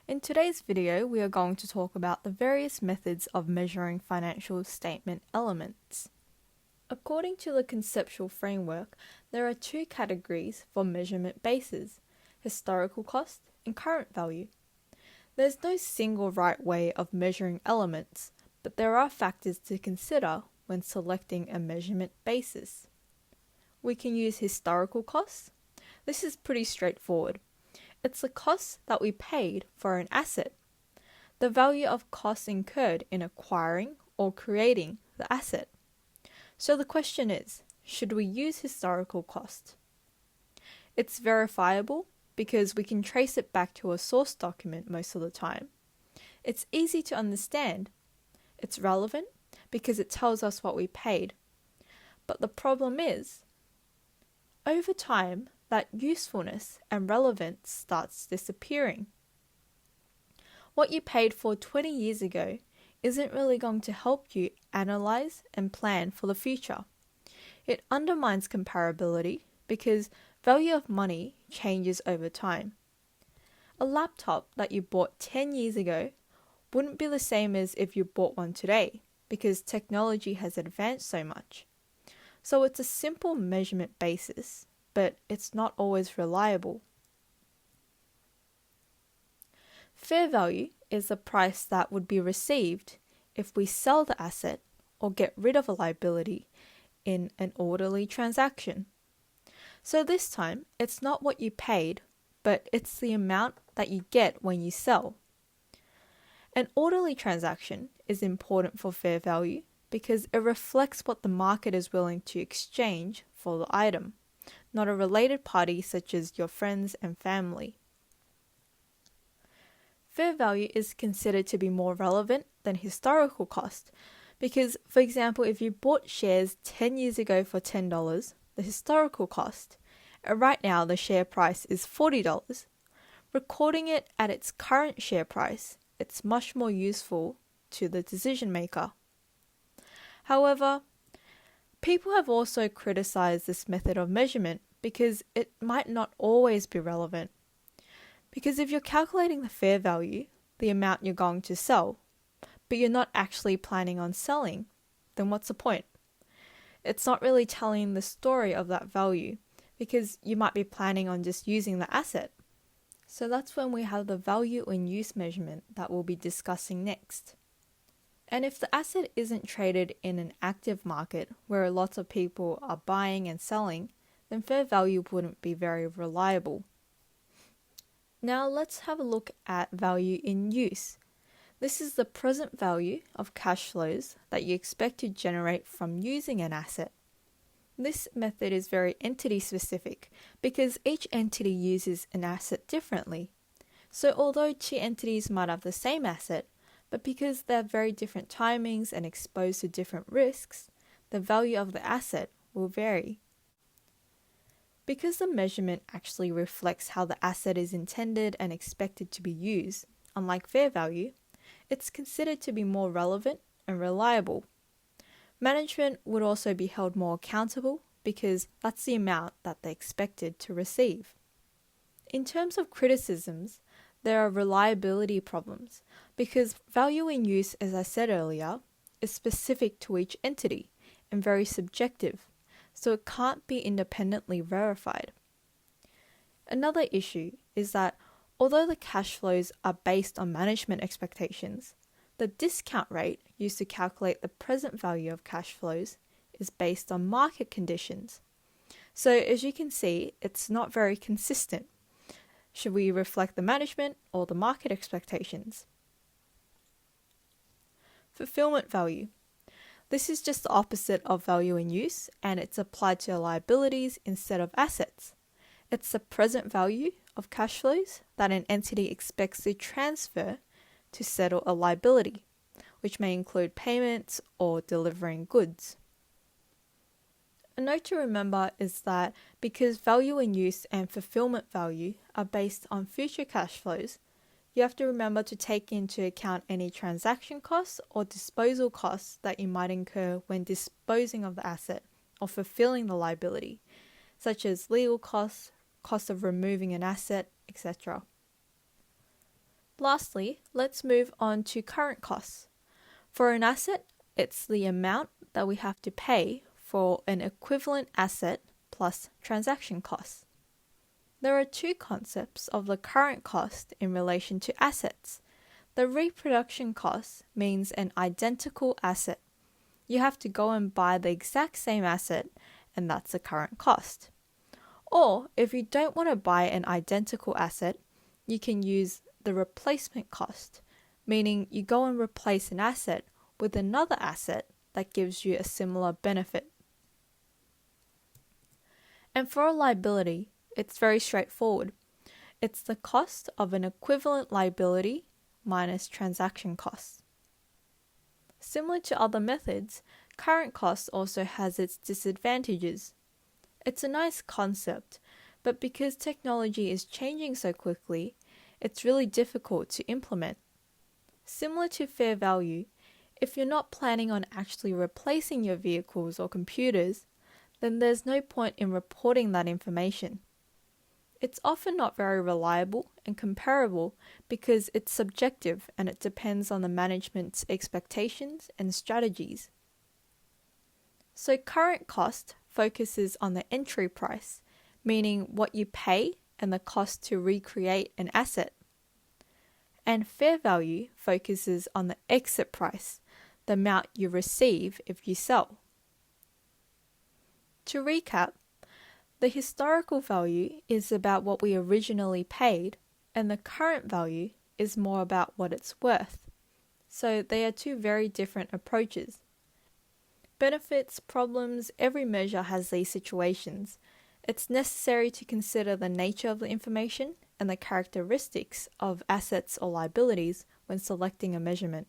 In today's video, we are going to talk about the various methods of measuring financial statement elements. According to the Conceptual Framework, there are two categories for measurement bases: historical cost and current value. There's no single right way of measuring elements, but there are factors to consider when selecting a measurement basis. We can use historical costs. This is pretty straightforward. It's the cost that we paid for an asset, the value of costs incurred in acquiring or creating the asset. So the question is, should we use historical cost? It's verifiable because we can trace it back to a source document most of the time. It's easy to understand. It's relevant because it tells us what we paid. But the problem is, over time, that usefulness and relevance starts disappearing. What you paid for 20 years ago isn't really going to help you analyze and plan for the future. It undermines comparability because value of money changes over time. A laptop that you bought 10 years ago wouldn't be the same as if you bought one today because technology has advanced so much. So it's a simple measurement basis, but it's not always reliable. Fair value is the price that would be received if we sell the asset or get rid of a liability in an orderly transaction. So this time, it's not what you paid, but it's the amount that you get when you sell. An orderly transaction is important for fair value because it reflects what the market is willing to exchange for the item, not a related party such as your friends and family. Fair value is considered to be more relevant than historical cost because, for example, if you bought shares 10 years ago for $10, the historical cost, and right now the share price is $40, recording it at its current share price, it's much more useful to the decision maker. However, people have also criticized this method of measurement because it might not always be relevant. Because if you're calculating the fair value, the amount you're going to sell, but you're not actually planning on selling, then what's the point? It's not really telling the story of that value because you might be planning on just using the asset. So that's when we have the value in use measurement that we'll be discussing next. And if the asset isn't traded in an active market where lots of people are buying and selling, then fair value wouldn't be very reliable. Now let's have a look at value in use. This is the present value of cash flows that you expect to generate from using an asset. This method is very entity specific because each entity uses an asset differently. So although two entities might have the same asset, but because they have very different timings and exposed to different risks, the value of the asset will vary. Because the measurement actually reflects how the asset is intended and expected to be used, unlike fair value, it's considered to be more relevant and reliable. Management would also be held more accountable because that's the amount that they expected to receive. In terms of criticisms, there are reliability problems because value in use, as I said earlier, is specific to each entity and very subjective, so it can't be independently verified. Another issue is that although the cash flows are based on management expectations, the discount rate used to calculate the present value of cash flows is based on market conditions. So as you can see, it's not very consistent. Should we reflect the management or the market expectations? Fulfillment value. This is just the opposite of value in use, and it's applied to liabilities instead of assets. It's the present value of cash flows that an entity expects to transfer to settle a liability, which may include payments or delivering goods. A note to remember is that because value in use and fulfillment value are based on future cash flows, you have to remember to take into account any transaction costs or disposal costs that you might incur when disposing of the asset or fulfilling the liability, such as legal costs, cost of removing an asset, etc. Lastly, let's move on to current costs. For an asset, it's the amount that we have to pay for an equivalent asset plus transaction costs. There are two concepts of the current cost in relation to assets. The reproduction cost means an identical asset. You have to go and buy the exact same asset, and that's the current cost. Or if you don't want to buy an identical asset, you can use the replacement cost, meaning you go and replace an asset with another asset that gives you a similar benefit. And for a liability, it's very straightforward. It's the cost of an equivalent liability minus transaction costs. Similar to other methods, current cost also has its disadvantages. It's a nice concept, but because technology is changing so quickly, it's really difficult to implement. Similar to fair value, if you're not planning on actually replacing your vehicles or computers, then there's no point in reporting that information. It's often not very reliable and comparable because it's subjective and it depends on the management's expectations and strategies. So current cost focuses on the entry price, meaning what you pay and the cost to recreate an asset. And fair value focuses on the exit price, the amount you receive if you sell. To recap, the historical value is about what we originally paid, and the current value is more about what it's worth. So they are two very different approaches. Benefits, problems, every measure has these situations. It's necessary to consider the nature of the information and the characteristics of assets or liabilities when selecting a measurement.